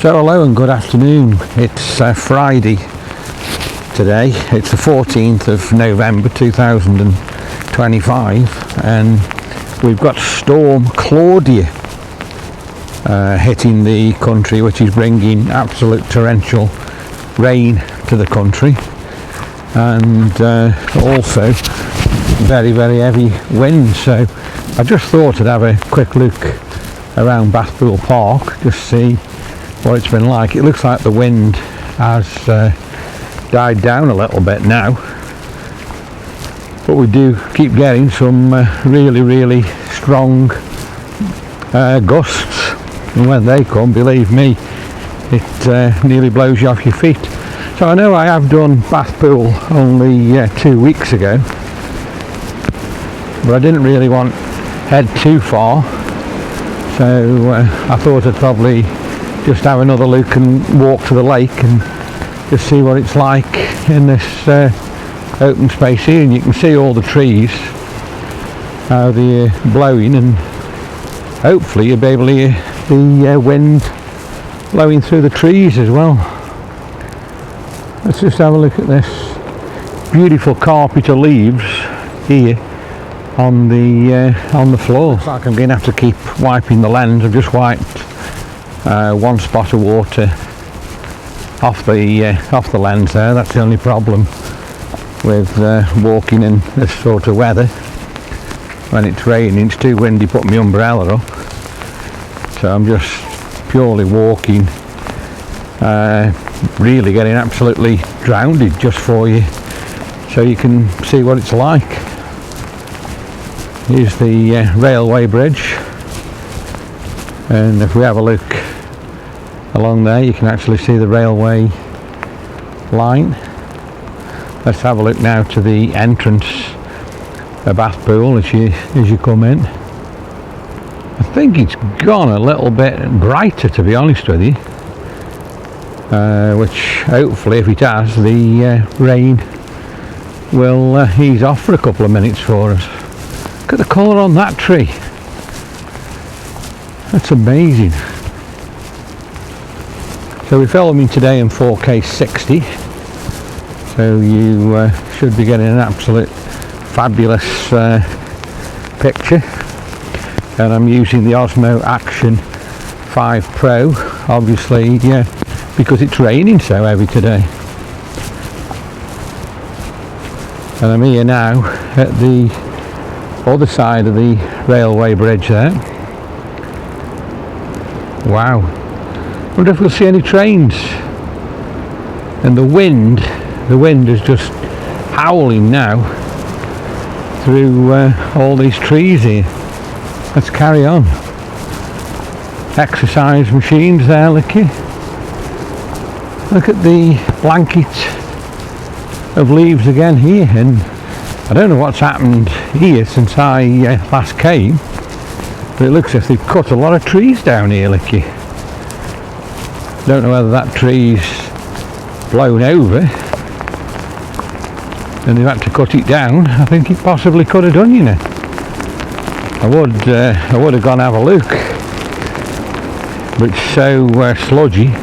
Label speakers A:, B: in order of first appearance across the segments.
A: So hello and good afternoon. It's Friday today. It's the 14th of November 2025 and we've got Storm Claudia hitting the country, which is bringing absolute torrential rain to the country and also very heavy winds. So I just thought I'd have a quick look around Bathpool Park, just see what it's been like. It looks like the wind has died down a little bit now, but we do keep getting some really strong gusts, and when they come, believe me, it nearly blows you off your feet. So I know I have done Bathpool only 2 weeks ago, but I didn't really want to head too far, so I thought I'd probably just have another look and walk to the lake and just see what it's like in this open space here. And you can see all the trees, how they're blowing, and hopefully you'll be able to hear the wind blowing through the trees as well. Let's just have a look at this beautiful carpet of leaves here on the floor. Looks like I'm going to have to keep wiping the lens. I've just wiped one spot of water off the lens there. That's the only problem with walking in this sort of weather. When it's raining, it's too windy, put my umbrella up, so I'm just purely walking, really getting absolutely drowned just for you, so you can see what it's like. Here's the railway bridge, and if we have a look along there, you can actually see the railway line. Let's have a look now to the entrance of Bathpool as you come in. I think it's gone a little bit brighter, to be honest with you, which hopefully, if it has, the rain will ease off for a couple of minutes for us. Look at the colour on that tree. That's amazing. So we're filming today in 4K 60, so you should be getting an absolute fabulous picture. And I'm using the Osmo Action 5 Pro, obviously, because it's raining so heavy today. And I'm here now at the other side of the railway bridge there. Wow. I wonder if we'll see any trains. And the wind is just howling now through all these trees here. Let's carry on. Exercise machines there, look at the blanket of leaves again here, and I don't know what's happened here since I last came, but it looks as if they've cut a lot of trees down here, look. Don't know whether that tree's blown over and they've had to cut it down. I think it possibly could have done, you know. I would have gone have a look, but it's so sludgy.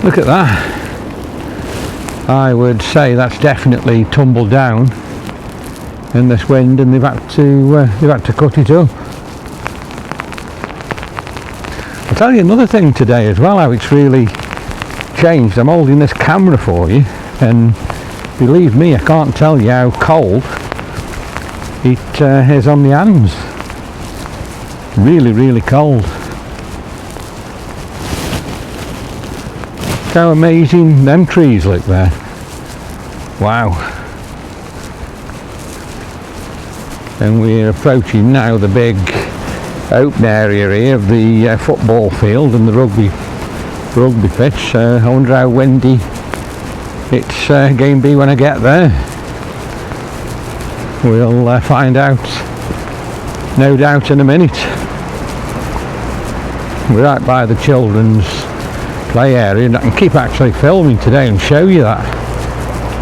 A: Look at that. I would say that's definitely tumbled down in this wind, and they've had to cut it up. I'll tell you another thing today as well, how it's really changed. I'm holding this camera for you, and believe me, I can't tell you how cold it is on the hands. Really cold. How amazing them trees look there. Wow. And we're approaching now the big open area here of the football field and the rugby pitch. I wonder how windy it's going to be when I get there. We'll find out, no doubt, in a minute. We're right by the children's play area, and I can keep actually filming today and show you that,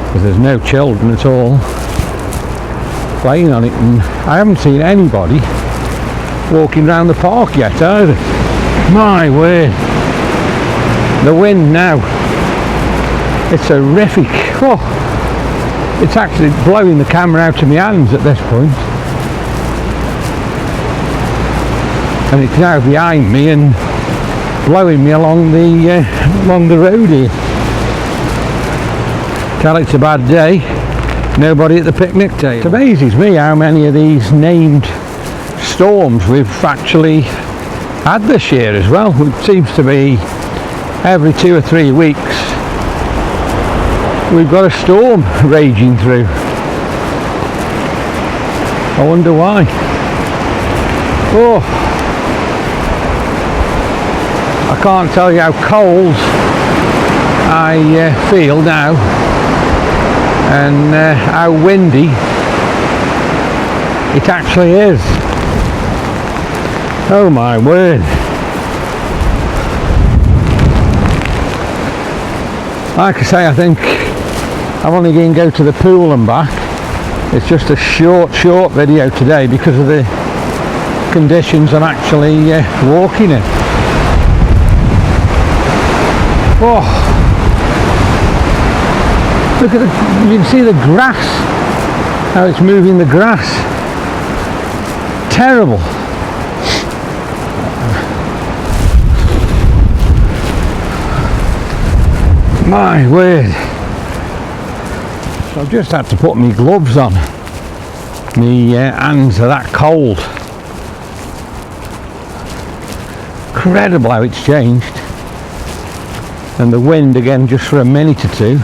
A: because there's no children at all playing on it, and I haven't seen anybody walking around the park yet either. My word, The wind now, it's horrific. Oh, it's actually blowing the camera out of my hands at this point. And it's now behind me and blowing me along the road here. Tell it's a bad day, nobody at the picnic table. It amazes me how many of these named storms we've actually had this year as well. It seems to be every 2 or 3 weeks we've got a storm raging through. I wonder why. Oh, I can't tell you how cold I feel now, and how windy it actually is. Oh my word. Like I say, I think I'm only going to go to the pool and back. It's just a short video today because of the conditions I'm actually walking in. Oh, look at you can see the grass, how it's moving the grass. Terrible. My word. So I've just had to put my gloves on. My hands are that cold. Incredible how it's changed. And the wind again just for a minute or two.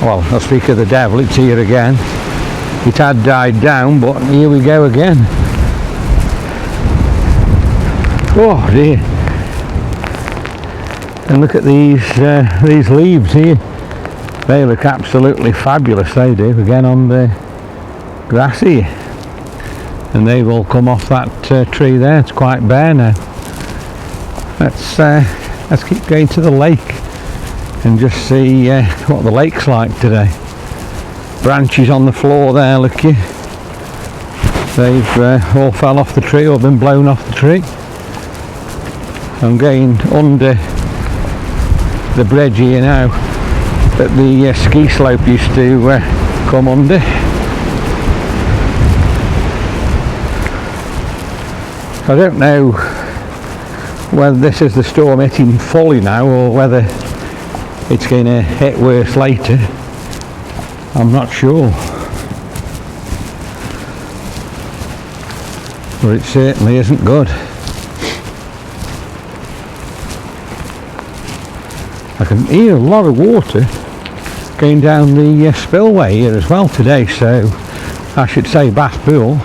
A: Well, I'll speak of the devil, it's here again. It had died down, but here we go again. Oh dear. And look at these leaves here. They look absolutely fabulous, they do, again on the grass here. And they've all come off that tree there. It's quite bare now. Let's keep going to the lake and just see what the lake's like today. Branches on the floor there, look you. They've all fell off the tree or been blown off the tree. I'm going under the bridge here now that the ski slope used to come under. I don't know whether this is the storm hitting fully now or whether it's going to hit worse later. I'm not sure, but it certainly isn't good. I can hear a lot of water going down the spillway here as well today, so I should say Bath Pool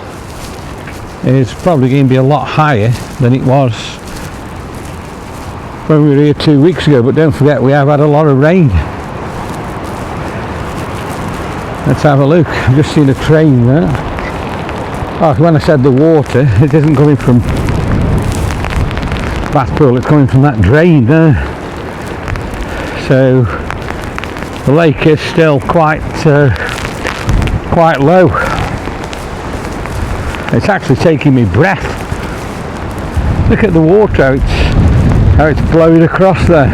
A: is probably going to be a lot higher than it was when we were here 2 weeks ago, but don't forget we have had a lot of rain. Let's have a look. I've just seen a train there. Oh, when I said the water, it isn't coming from Bath Pool, it's coming from that drain there. So the lake is still quite low. It's actually taking me breath. Look at the water, how it's blowing across there.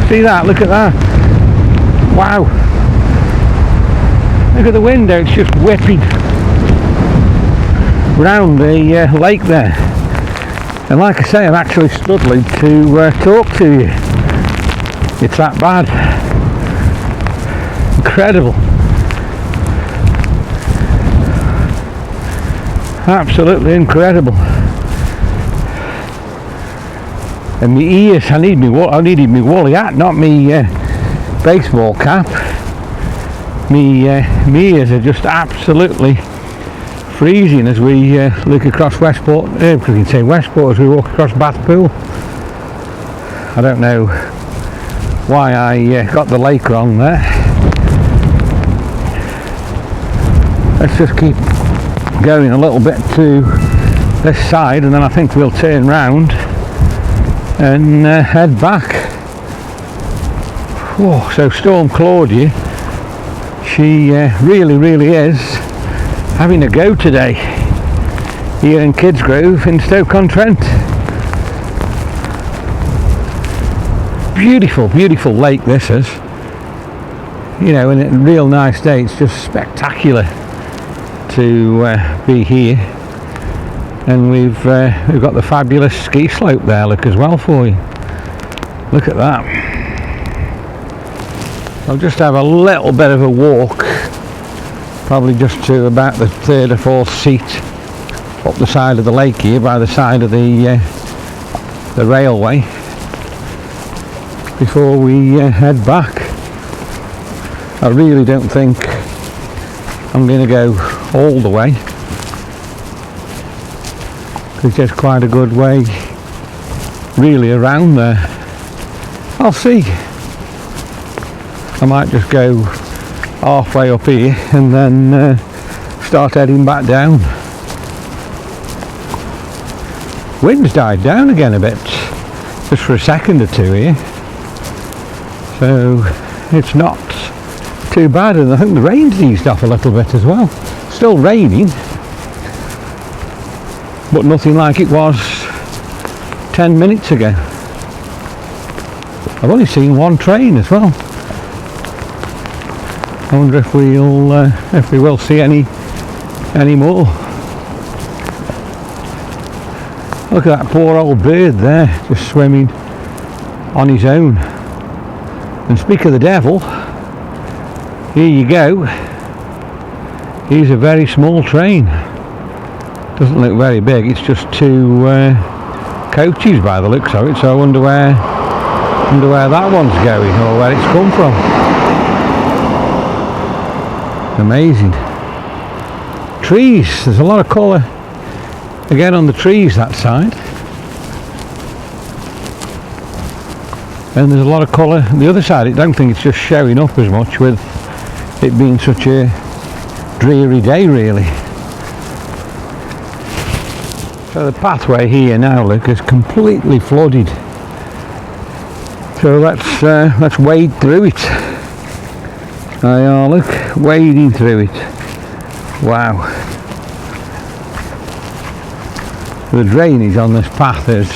A: See that? Look at that. Wow. Look at the window, it's just whipping round the lake there. And like I say, I'm actually struggling to talk to you. It's that bad. Incredible. Absolutely incredible. And my ears, I needed my woolly hat, not my baseball cap. My ears are just absolutely freezing as we look across Westport. We can say Westport as we walk across Bath Pool. I don't know why I got the lake wrong there. Let's just keep going a little bit to this side and then I think we'll turn round and head back. Whoa, so Storm Claudia, she really is having a go today here in Kidsgrove in Stoke-on-Trent. beautiful, beautiful lake this is. You know, in a real nice day, it's just spectacular to be here. And we've got the fabulous ski slope there, look, as well for you. Look at that. I'll just have a little bit of a walk, probably just to about the third or fourth seat up the side of the lake here, by the side of the railway, before we head back. I really don't think I'm going to go all the way, because there's quite a good way really around there. I'll see. I might just go halfway up here and then start heading back down. Wind's died down again a bit, just for a second or two here, so it's not too bad. And I think the rain's eased off a little bit as well. Still raining, but nothing like it was 10 minutes ago. I've only seen one train as well. I wonder if we will see any more. Look at that poor old bird there, just swimming on his own. And speak of the devil, here you go. Here's a very small train. Doesn't look very big. It's just two coaches by the looks of it. So I wonder where that one's going, or where it's come from. Amazing. Trees. There's a lot of colour again on the trees that side. And there's a lot of colour on the other side. I don't think it's just showing up as much with it being such a dreary day, really. So the pathway here now, look, is completely flooded. So let's wade through it. There are, look, wading through it. Wow. The drainage on this path is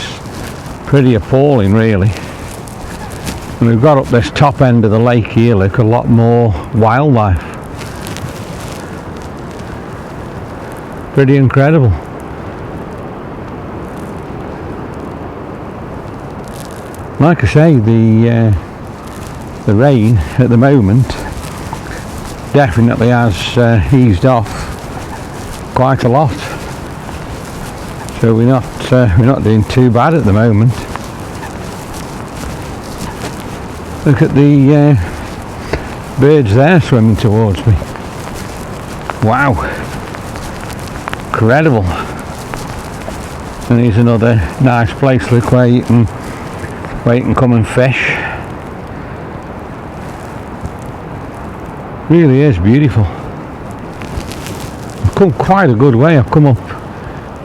A: pretty appalling, really. And we've got up this top end of the lake here, look, a lot more wildlife. Pretty incredible. Like I say, the rain at the moment definitely has eased off quite a lot. So we're not doing too bad at the moment. Look at the birds there swimming towards me. Wow, incredible. And here's another nice place, look, where you can come and fish. Really is beautiful. I've come quite a good way. I've come up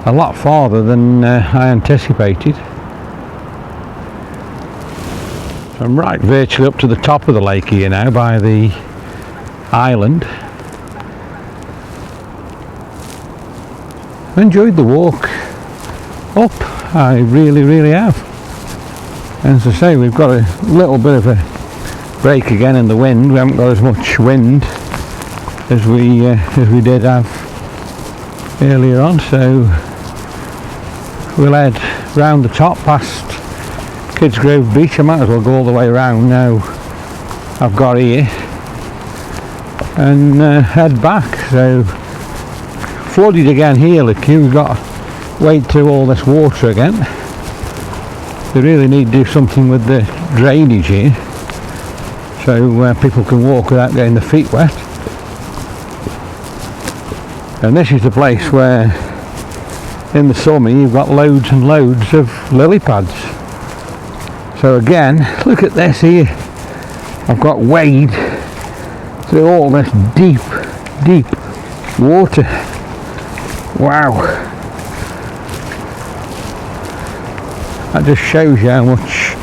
A: a lot farther than I anticipated. So I'm right virtually up to the top of the lake here now, by the island. I enjoyed the walk up. I really have. And as I say, we've got a little bit of a break again in the wind. We haven't got as much wind as we did have earlier on, so we'll head round the top past Kids Grove Beach. I might as well go all the way around now I've got here and head back. So flooded again here, look, we've got to wade through all this water again. They really need to do something with the drainage here, so people can walk without getting their feet wet. And this is the place where in the summer you've got loads and loads of lily pads. So again, look at this here. I've got wade through all this deep water. Wow. That just shows you how much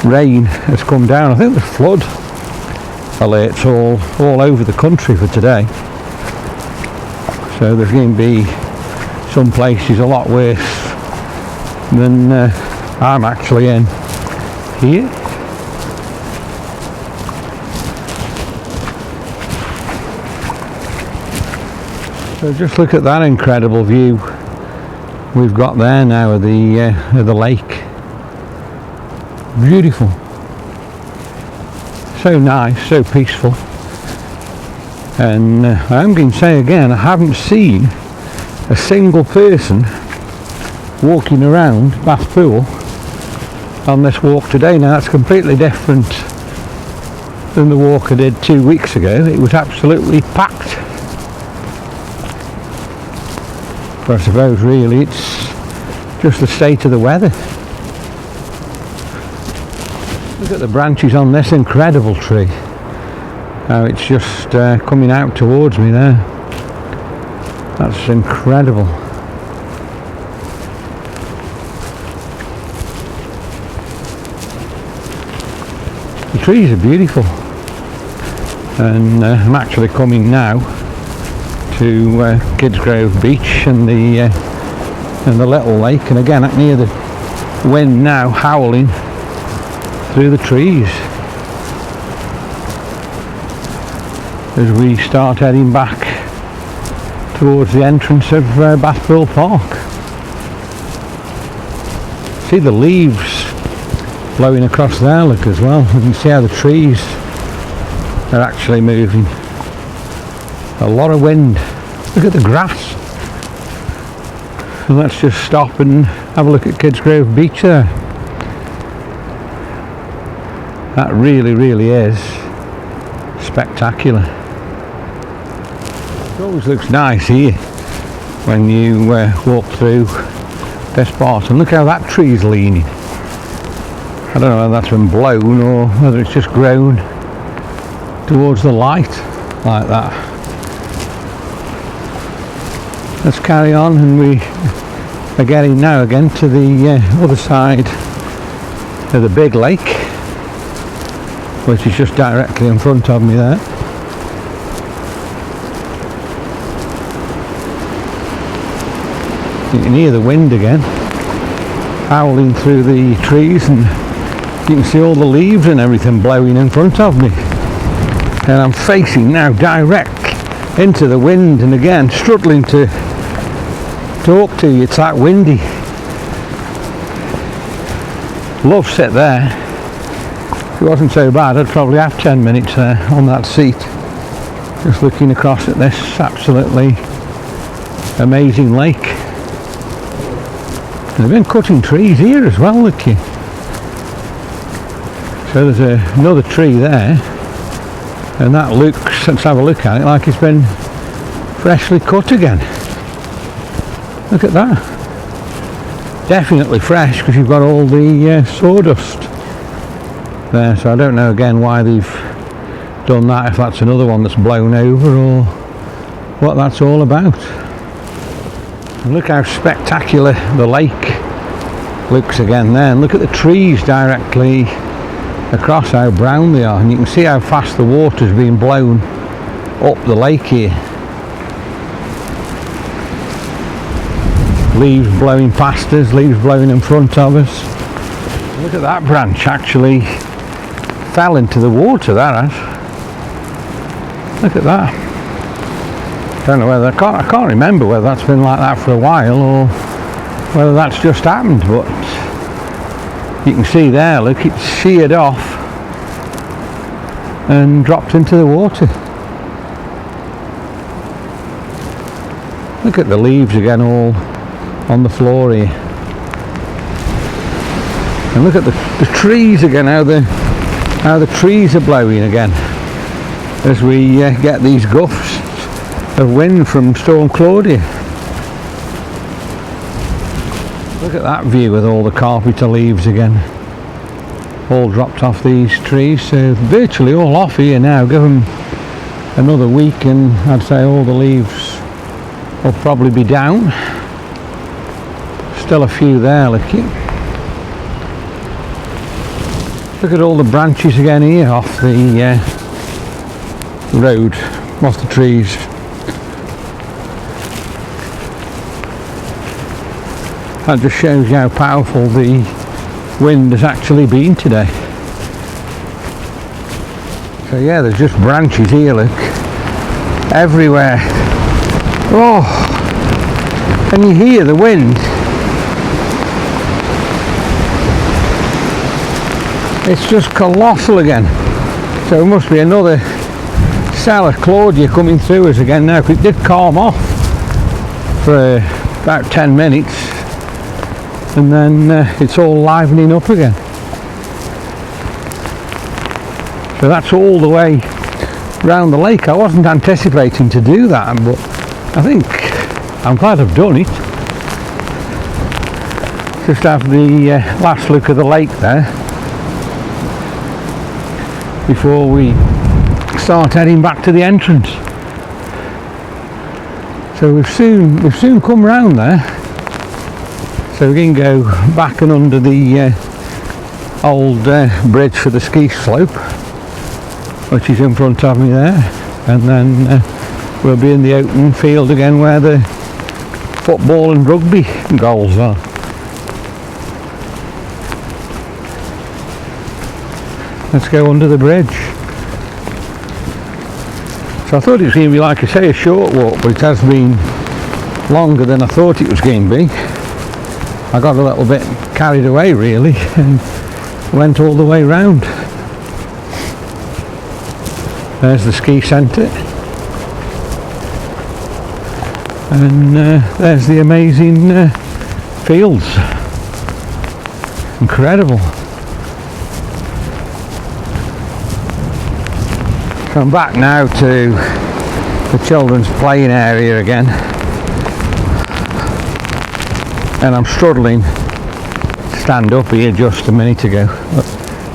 A: rain has come down. I think there's flood alerts all over the country for today. So there's going to be some places a lot worse than I'm actually in here. So just look at that incredible view we've got there now of the lake. Beautiful. So nice, so peaceful. And I'm going to say again, I haven't seen a single person walking around Bath Pool on this walk today. Now that's completely different than the walk I did 2 weeks ago. It was absolutely packed. But I suppose really it's just the state of the weather. Look at the branches on this incredible tree. How it's just coming out towards me there. That's incredible. The trees are beautiful. And I'm actually coming now to Kidsgrove Beach and the little lake, and again I can hear the wind now howling through the trees as we start heading back towards the entrance of Bath Pool Park. See the leaves blowing across there, look, as well. You can see how the trees are actually moving. A lot of wind. Look at the grass. And let's just stop and have a look at Kidsgrove Beach there. That really is spectacular. It always looks nice here when you walk through this part, and look how that tree's leaning. I don't know whether that's been blown or whether it's just grown towards the light like that. Let's carry on, and we are getting now again to the other side of the big lake, which is just directly in front of me there. You can hear the wind again howling through the trees, and you can see all the leaves and everything blowing in front of me. And I'm facing now direct into the wind, and again struggling to talk to you, it's that windy. Love sit there. If it wasn't so bad, I'd probably have 10 minutes there on that seat, just looking across at this absolutely amazing lake. And they've been cutting trees here as well, look you. So there's another tree there, and that looks, let's have a look at it, like it's been freshly cut again. Look at that. Definitely fresh, because you've got all the sawdust there. So I don't know again why they've done that, if that's another one that's blown over or what that's all about. And look how spectacular the lake looks again there, and look at the trees directly across, how brown they are, and you can see how fast the water's being blown up the lake here. Leaves blowing past us, leaves blowing in front of us. Look at that branch, actually fell into the water, that has. Look at that. Don't know whether, I can't remember whether that's been like that for a while or whether that's just happened, but you can see there, look, it's sheared off and dropped into the water. Look at the leaves again, all on the floor here. And look at the trees again, how the trees are blowing again as we get these gusts of wind from Storm Claudia. Look at that view with all the carpet of leaves again, all dropped off these trees. So virtually all off here now. Give them another week and I'd say all the leaves will probably be down. Still a few there, look at all the branches again here off the road, off the trees. That just shows you how powerful the wind has actually been today. So yeah, there's just branches here, look, everywhere Oh, and you hear the wind. It's just colossal again. So it must be another cell of Claudia coming through us again now, because it did calm off for about 10 minutes and then it's all livening up again. So that's all the way round the lake. I wasn't anticipating to do that, but I think I'm glad I've done it. Just have the last look at the lake there before we start heading back to the entrance. So we've soon come round there, so we can go back and under the old bridge for the ski slope, which is in front of me there, and then we'll be in the open field again where the football and rugby goals are. Let's go under the bridge. So I thought it was going to be, like I say, a short walk, but it has been longer than I thought it was going to be. I got a little bit carried away really and went all the way round. There's the ski centre, and there's the amazing fields. Incredible. So I'm back now to the children's playing area again, and I'm struggling to stand up here just a minute ago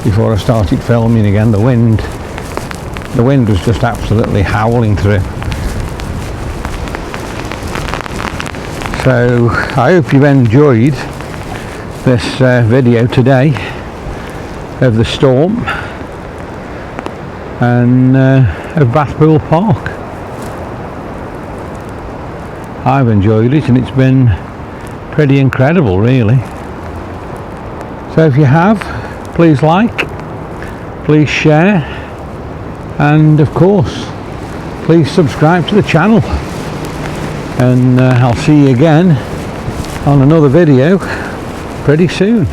A: before I started filming again. The wind was just absolutely howling through. So I hope you've enjoyed this video today of the storm and of Bathpool Park. I've enjoyed it and it's been pretty incredible really. So if you have, please like, please share, and of course please subscribe to the channel, and I'll see you again on another video pretty soon.